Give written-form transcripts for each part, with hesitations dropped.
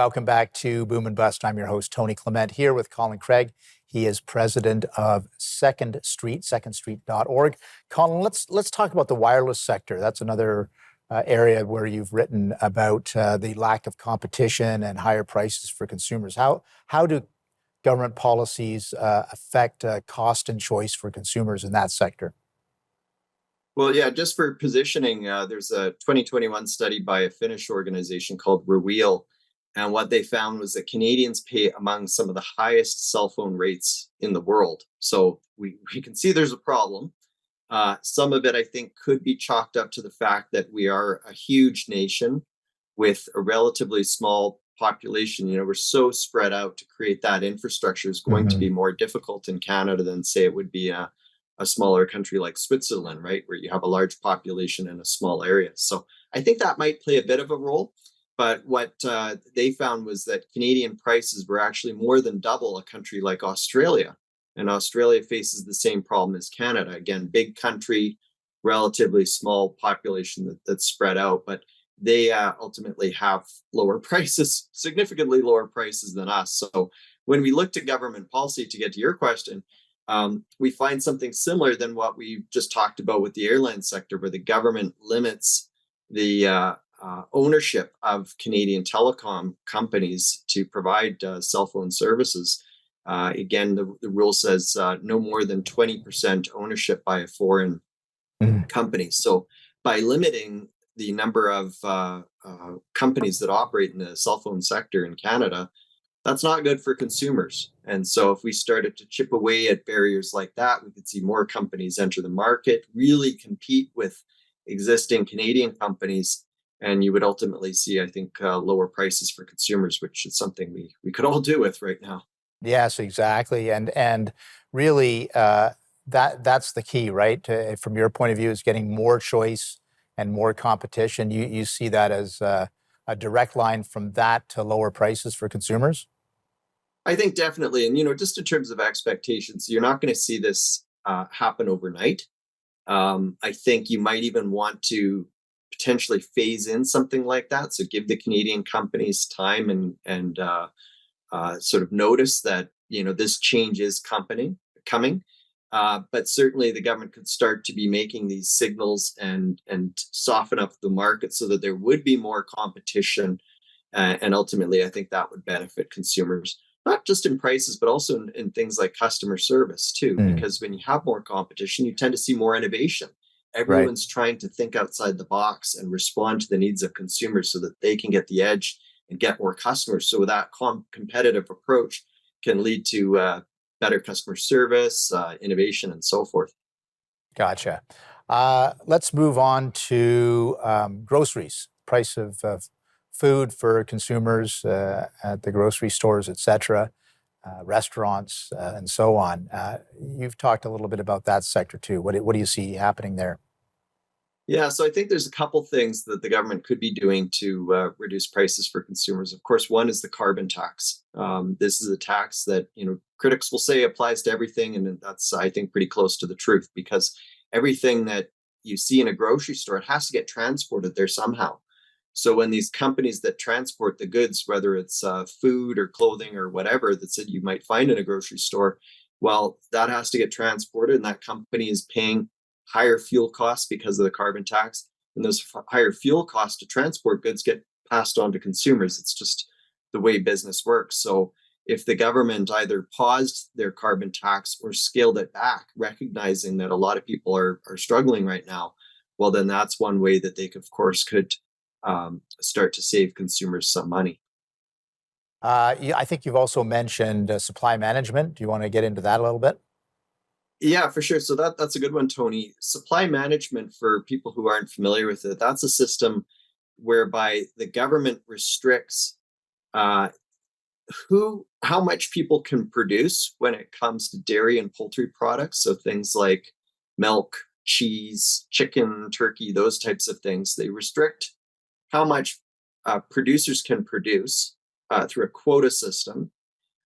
Welcome back to Boom and Bust. I'm your host, Tony Clement, here with Colin Craig. He is president of Second Street, secondstreet.org. Colin, let's talk about the wireless sector. That's another area where you've written about the lack of competition and higher prices for consumers. How do government policies affect cost and choice for consumers in that sector? Well, yeah, just for positioning, there's a 2021 study by a Finnish organization called Rewheel. And what they found was that Canadians pay among some of the highest cell phone rates in the world. So we can see there's a problem. Some of it, I think, could be chalked up to the fact that we are a huge nation with a relatively small population. We're so spread out. To create that infrastructure is going to be more difficult in Canada than, say, it would be a smaller country like Switzerland, right, where you have a large population in a small area. So I think that might play a bit of a role. But what they found was that Canadian prices were actually more than double a country like Australia. And Australia faces the same problem as Canada. Again, big country, relatively small population that's spread out. But they ultimately have lower prices, significantly lower prices than us. So when we looked at government policy, to get to your question, we find something similar than what we just talked about with the airline sector, where the government limits the ownership of Canadian telecom companies to provide cell phone services. Again, the rule says no more than 20% ownership by a foreign company. So by limiting the number of companies that operate in the cell phone sector in Canada, that's not good for consumers. And so if we started to chip away at barriers like that, we could see more companies enter the market, really compete with existing Canadian companies. And you would ultimately see, I think, lower prices for consumers, which is something we could all do with right now. Yes, exactly. And really, that's the key, right? From your point of view, is getting more choice and more competition. You see that as a direct line from that to lower prices for consumers? I think definitely. And, just in terms of expectations, you're not going to see this happen overnight. I think you might even want to potentially phase in something like that. So give the Canadian companies time and sort of notice that, this change is coming. But certainly the government could start to be making these signals and soften up the market so that there would be more competition. And ultimately, I think that would benefit consumers, not just in prices, but also in things like customer service too. Because when you have more competition, you tend to see more innovation. Everyone's trying to think outside the box and respond to the needs of consumers so that they can get the edge and get more customers. So that competitive approach can lead to better customer service, innovation, and so forth. Gotcha. Let's move on to groceries, price of food for consumers at the grocery stores, et cetera, restaurants, and so on. You've talked a little bit about that sector too. What do you see happening there? Yeah, so I think there's a couple things that the government could be doing to reduce prices for consumers. Of course, one is the carbon tax. This is a tax that critics will say applies to everything, and that's, I think, pretty close to the truth, because everything that you see in a grocery store, it has to get transported there somehow. So when these companies that transport the goods, whether it's food or clothing or whatever that you might find in a grocery store, well, that has to get transported, and that company is paying higher fuel costs because of the carbon tax. And those higher fuel costs to transport goods get passed on to consumers. It's just the way business works. So if the government either paused their carbon tax or scaled it back, recognizing that a lot of people are struggling right now, well, then that's one way that they, of course, could start to save consumers some money. Yeah, I think you've also mentioned supply management. Do you want to get into that a little bit? Yeah, for sure. So that's a good one, Tony. Supply management, for people who aren't familiar with it, that's a system whereby the government restricts uh, how much people can produce when it comes to dairy and poultry products. So things like milk, cheese, chicken, turkey, those types of things. They restrict how much producers can produce through a quota system.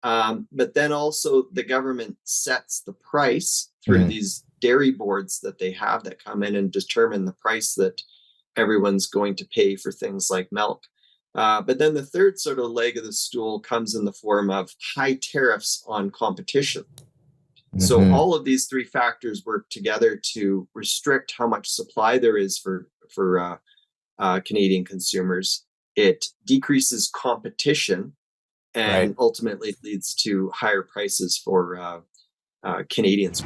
But then also the government sets the price through these dairy boards that they have that come in and determine the price that everyone's going to pay for things like milk. But then the third sort of leg of the stool comes in the form of high tariffs on competition. So Mhm. all of these three factors work together to restrict how much supply there is for Canadian consumers. It decreases competition Right. and ultimately leads to higher prices for Canadians.